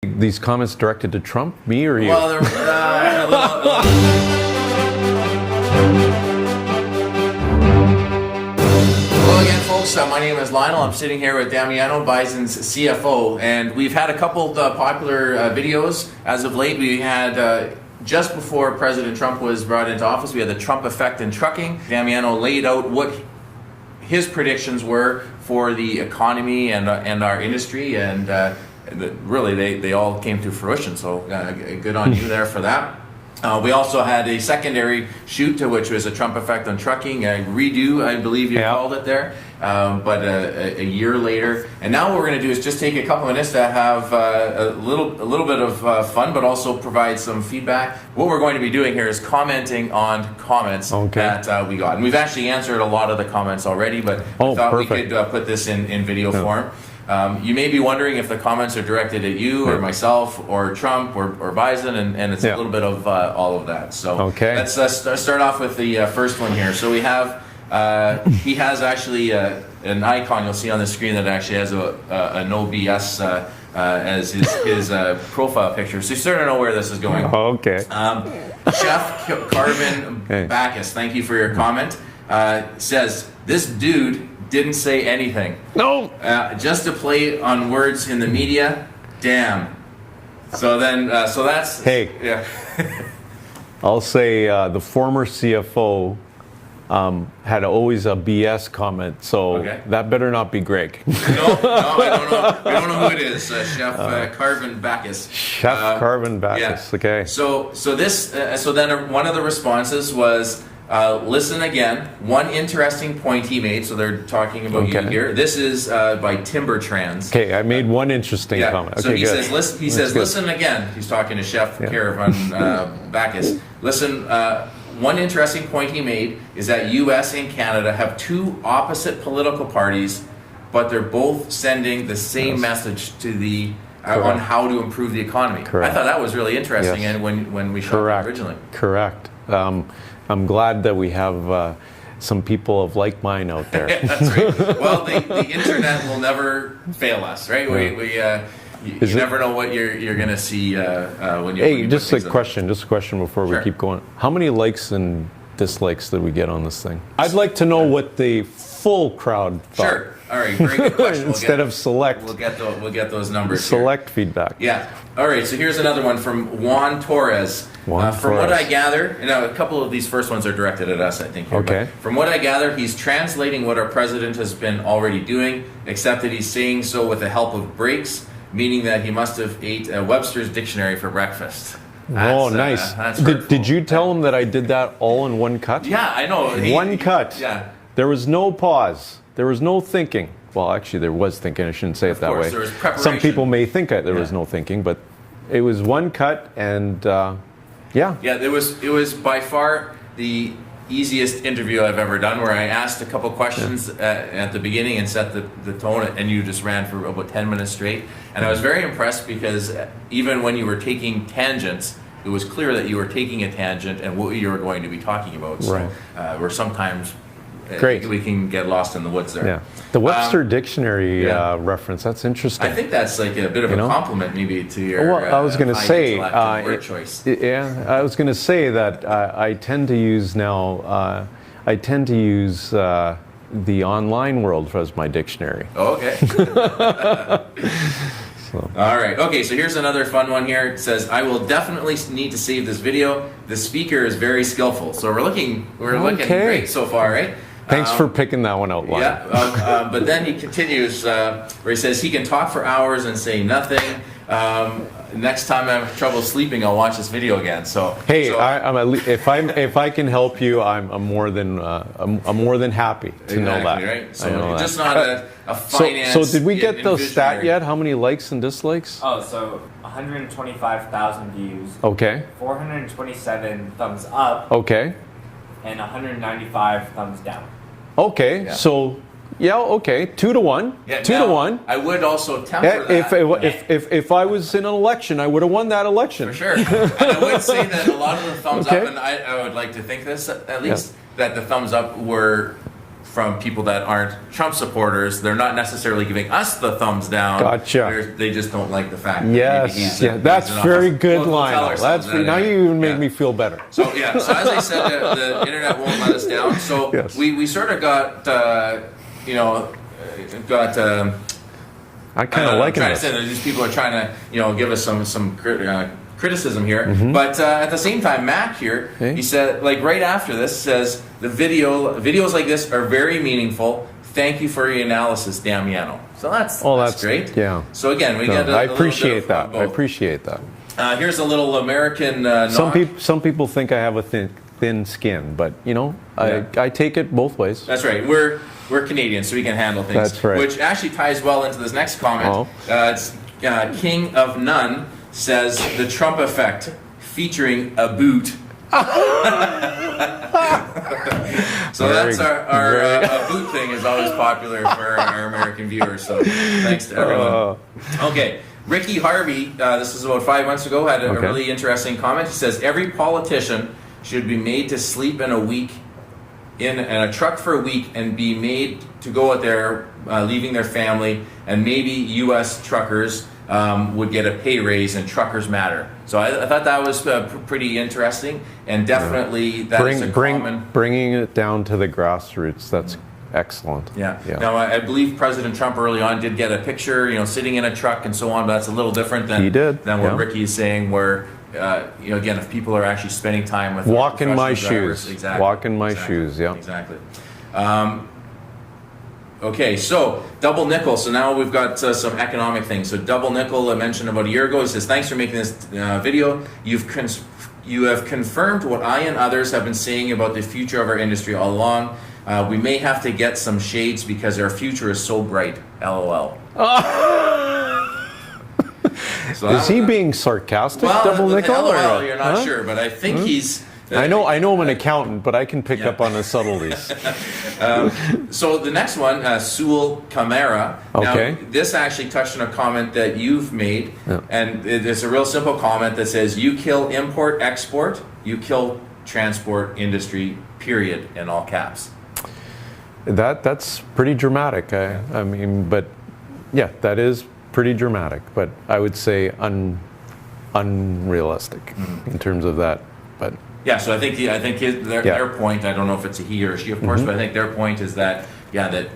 These comments directed to Trump, me, or you? Well, Hello again, folks. My name is Lionel. I'm sitting here with Damiano, Bison's CFO, and we've had a couple of popular videos as of late. We had just before President Trump was brought into office, we had the Trump effect in trucking. Damiano laid out what his predictions were for the economy and our industry, and really they all came to fruition, so good on you there for that. We also had a secondary shoot, which was a Trump effect on trucking, a redo, I believe you called it there, but a year later. And now what we're going to do is just take a couple minutes to have a little bit of fun, but also provide some feedback. What we're going to be doing here is commenting on comments that we got. And we've actually answered a lot of the comments already, but I thought we could put this in video form. You may be wondering if the comments are directed at you or myself or Trump or Bison, and it's a little bit of all of that. So let's start off with the first one here. So we have, he has actually an icon you'll see on the screen that actually has a no BS as his profile picture. So you sort of know where this is going. Chef Carvin Bacchus, thank you for your comment, says, this dude didn't say anything. No. Just to play on words in the media. Damn. So then, so that's. Hey. Yeah. I'll say the former CFO had always a BS comment, so that better not be Greg. No, I don't know. We don't know who it is. Chef Carvin Bacchus. Chef Carvin Bacchus. Yeah. Okay. So then one of the responses was. Listen again. One interesting point he made. So they're talking about you here. This is by Timber Trans. Okay, I made one interesting comment. So he says, listen again. He's talking to Chef Caravan Bacchus. Listen. One interesting point he made is that U.S. and Canada have two opposite political parties, but they're both sending the same message to the on how to improve the economy. I thought that was really interesting, and when we shot it originally. Correct. I'm glad that we have some people of like mind out there. That's right. Well, the internet will never fail us, right? You never know what you're going to see when you. Hey, just a question before we keep going. How many likes and dislikes did we get on this thing? I'd like to know what the full crowd thought. Sure. All right. Very good question. Instead of select. We'll get those numbers. Select feedback. Yeah. All right. So here's another one from Juan Torres. From what I gather, a couple of these first ones are directed at us, I think. Here, but from what I gather, he's translating what our president has been already doing, except that he's saying so with the help of breaks, meaning that he must have ate a Webster's dictionary for breakfast. Nice. Did you tell him that I did that all in one cut? Yeah, I know. One cut. Yeah. There was no pause. There was no thinking. Well, actually, there was thinking. I shouldn't say it that way. There was preparation. Some people may think there was no thinking, but it was one cut, and it was by far the easiest interview I've ever done, where I asked a couple questions at the beginning and set the tone, and you just ran for about 10 minutes straight. And I was very impressed because even when you were taking tangents, it was clear that you were taking a tangent and what you were going to be talking about. So where sometimes we can get lost in the woods there. Yeah. The Webster Dictionary reference, that's interesting. I think that's like a bit of a compliment maybe to your I was going to say, word choice. I was going to say that I tend to use now, the online world as my dictionary. Oh, okay. All right. Okay, so here's another fun one here. It says, I will definitely need to save this video. The speaker is very skillful. So we're looking great so far, right? Thanks for picking that one out, Lon. Yeah, but then he continues where he says he can talk for hours and say nothing. Next time I have trouble sleeping, I'll watch this video again. So hey, if I can help you, I'm more than happy to know that. Right? So you're just not a finance. So did we get the stat yet? How many likes and dislikes? Oh, so 125,000 views. Okay. 427 thumbs up. Okay. And 195 thumbs down. Okay, so 2 to 1. Yeah, 2 to 1. I would also temper that. If I was in an election, I would have won that election. For sure. And I would say that a lot of the thumbs up, and I would like to think this at least, that the thumbs up were from people that aren't Trump supporters. They're not necessarily giving us the thumbs down. Gotcha. They just don't like the fact that Yes, maybe he's yeah, that's he's in very office. good, We'll tell Lionel. ourselves That's that now anyway. you even made Yeah. me feel better. So so as I said, the internet won't let us down. So Yes. we sort of got I kind of like trying it. to say that these people are trying to give us some criticism here, Mm-hmm. but at the same time, Mac here, Hey. he said, like right after this, says the videos like this are very meaningful. Thank you for your analysis, Damiano. So that's great. Yeah. So again, we No, get. I appreciate that. I Both. appreciate that. Here's a little American. Some people think I have a thin skin, but Yeah. I take it both ways. That's right. We're Canadian, so we can handle things. That's right. Which actually ties well into this next comment. Oh. It's King of None says the Trump effect featuring a boot. So that's our a boot thing is always popular for our American viewers. So thanks to everyone. Okay. Ricky Harvey, this is about 5 months ago, had a really interesting comment. He says every politician should be made to sleep in a truck for a week and be made to go out there, leaving their family, and maybe U.S. truckers would get a pay raise, and truckers matter. So I thought that was pretty interesting, and definitely that's a common. Bringing it down to the grassroots. That's excellent. Yeah. Now I believe President Trump early on did get a picture, sitting in a truck and so on, but that's a little different than what Ricky is saying, where. Again, if people are actually spending time with walk in my professional drivers, shoes, exactly, walk in my shoes, yeah, exactly. Okay, so double nickel. So now we've got some economic things. So double nickel, I mentioned about a year ago. He says, "Thanks for making this video. You have confirmed what I and others have been saying about the future of our industry all along. We may have to get some shades because our future is so bright." LOL. So is he being sarcastic? Well, double nickel? LOL, you're not sure, but I think he's. I know I'm an accountant, but I can pick up on the subtleties. So the next one, Sewell Camara. Okay. Now, this actually touched on a comment that you've made, and it's a real simple comment that says, "You kill import, export, you kill transport industry, period," in all caps. That's pretty dramatic. I mean, but yeah, that is pretty dramatic. But I would say unrealistic in terms of that. But yeah, so I think their point. I don't know if it's a he or a she, of course, but I think their point is that that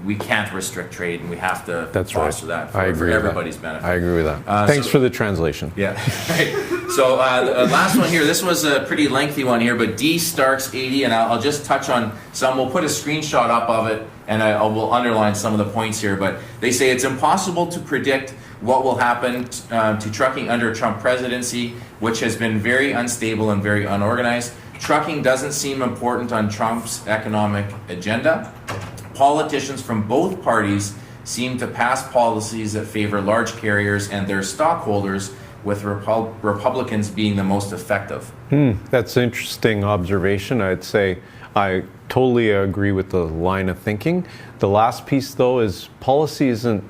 we can't restrict trade and we have to foster that for everybody's benefit. I agree with that. Thanks for the translation. Yeah. Right. So the last one here. This was a pretty lengthy one here, but D Starks 80, and I'll just touch on some. We'll put a screenshot up of it, and I will underline some of the points here. But they say it's impossible to predict what will happen to trucking under Trump presidency, which has been very unstable and very unorganized. Trucking doesn't seem important on Trump's economic agenda. Politicians from both parties seem to pass policies that favor large carriers and their stockholders, with Republicans being the most effective. That's an interesting observation. I'd say I totally agree with the line of thinking. The last piece, though, is policy isn't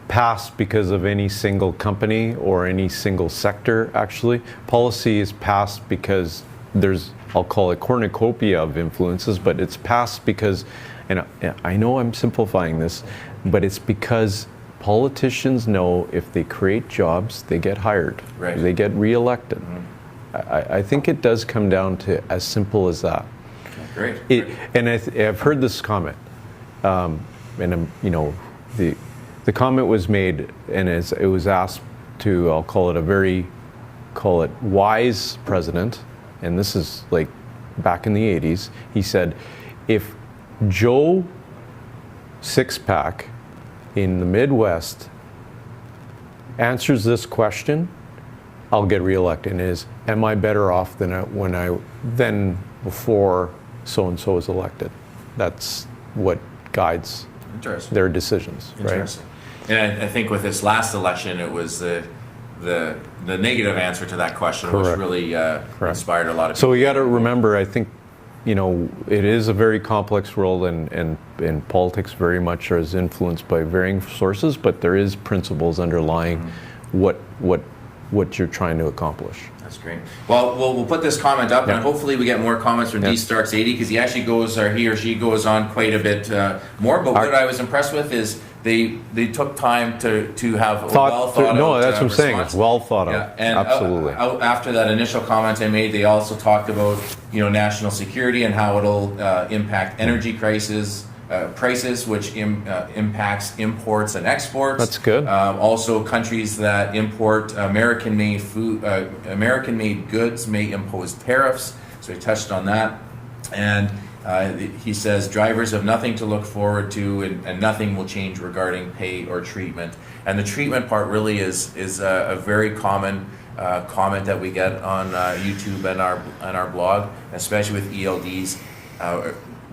passed because of any single company or any single sector, actually. Policy is passed because there's, I'll call it cornucopia of influences, but it's passed because, and I know I'm simplifying this, but it's because politicians know if they create jobs, they get hired, they get reelected. I think it does come down to as simple as that. Great. And I've heard this comment, and the comment was made, and it was asked to, I'll call it wise president, and this is like back in the 80s. He said, if Joe Sixpack in the Midwest answers this question, I'll get reelected. And it is, am I better off than before so-and-so was elected? That's what guides their decisions, right? And I think with this last election, it was the negative answer to that question, which really inspired a lot of people. So we got to remember, I think, it is a very complex world, and politics very much is influenced by varying sources, but there is principles underlying what what you're trying to accomplish. That's great. Well, we'll put this comment up, and hopefully we get more comments from D Starks 80, because he actually goes, or he or she goes on quite a bit more. But what I was impressed with is they took time to have a well thought out. No, that's what I'm response. saying. It's well thought out. Yeah. And absolutely. After that initial comment I made, they also talked about national security and how it'll impact energy prices, which impacts imports and exports. That's good. Also, countries that import American-made food, American-made goods may impose tariffs. So he touched on that, and he says drivers have nothing to look forward to, and nothing will change regarding pay or treatment. And the treatment part really is a very common comment that we get on YouTube and our blog, especially with ELDs.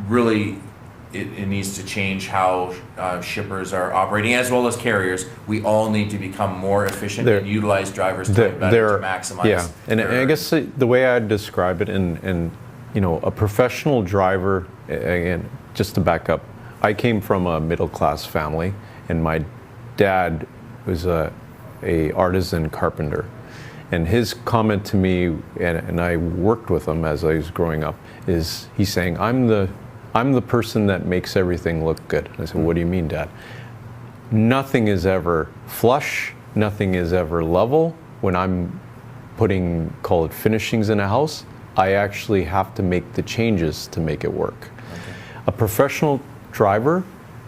Really. It needs to change how shippers are operating, as well as carriers. We all need to become more efficient and utilize drivers time better to maximize. Yeah, and I guess the way I'd describe it, and a professional driver, again, just to back up, I came from a middle class family, and my dad was a artisan carpenter, and his comment to me, and I worked with him as I was growing up, is he's saying, I'm the person that makes everything look good. I said, what do you mean, Dad? Nothing is ever flush, nothing is ever level. When I'm putting, call it finishings in a house, I actually have to make the changes to make it work. Okay. A professional driver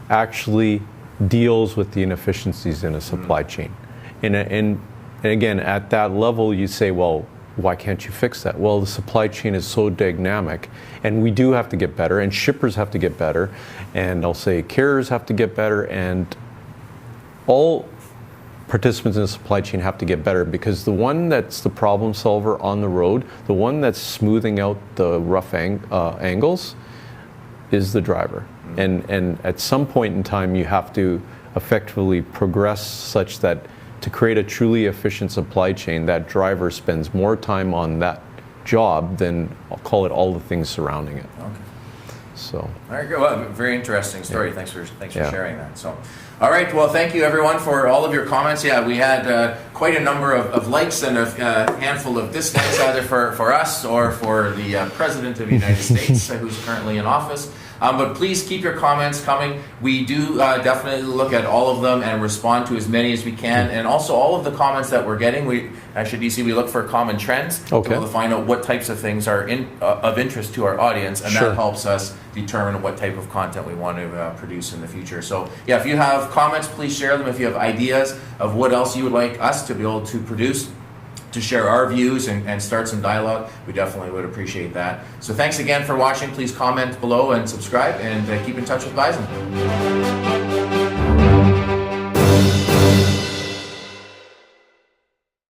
actually deals with the inefficiencies in a supply chain. And again, at that level, you say, well, why can't you fix that? Well, the supply chain is so dynamic, and we do have to get better, and shippers have to get better, and I'll say carriers have to get better, and all participants in the supply chain have to get better, because the one that's the problem solver on the road, the one that's smoothing out the rough angles, is the driver. And at some point in time, you have to effectively progress such that to create a truly efficient supply chain, that driver spends more time on that job than, I'll call it, all the things surrounding it. Okay. So. All right, good. Well, very interesting story. Yeah. Thanks for sharing that. So, all right. Well, thank you everyone for all of your comments. Yeah, we had quite a number of likes and a handful of dislikes, either for us or for the President of the United States, who's currently in office. But please keep your comments coming. We do definitely look at all of them and respond to as many as we can. And also all of the comments that we're getting, we look for common trends to be able to find out what types of things are of interest to our audience, and that helps us determine what type of content we want to produce in the future. So yeah, if you have comments, please share them. If you have ideas of what else you would like us to be able to produce, to share our views and start some dialogue, we definitely would appreciate that. So thanks again for watching. Please comment below and subscribe, and keep in touch with Bison.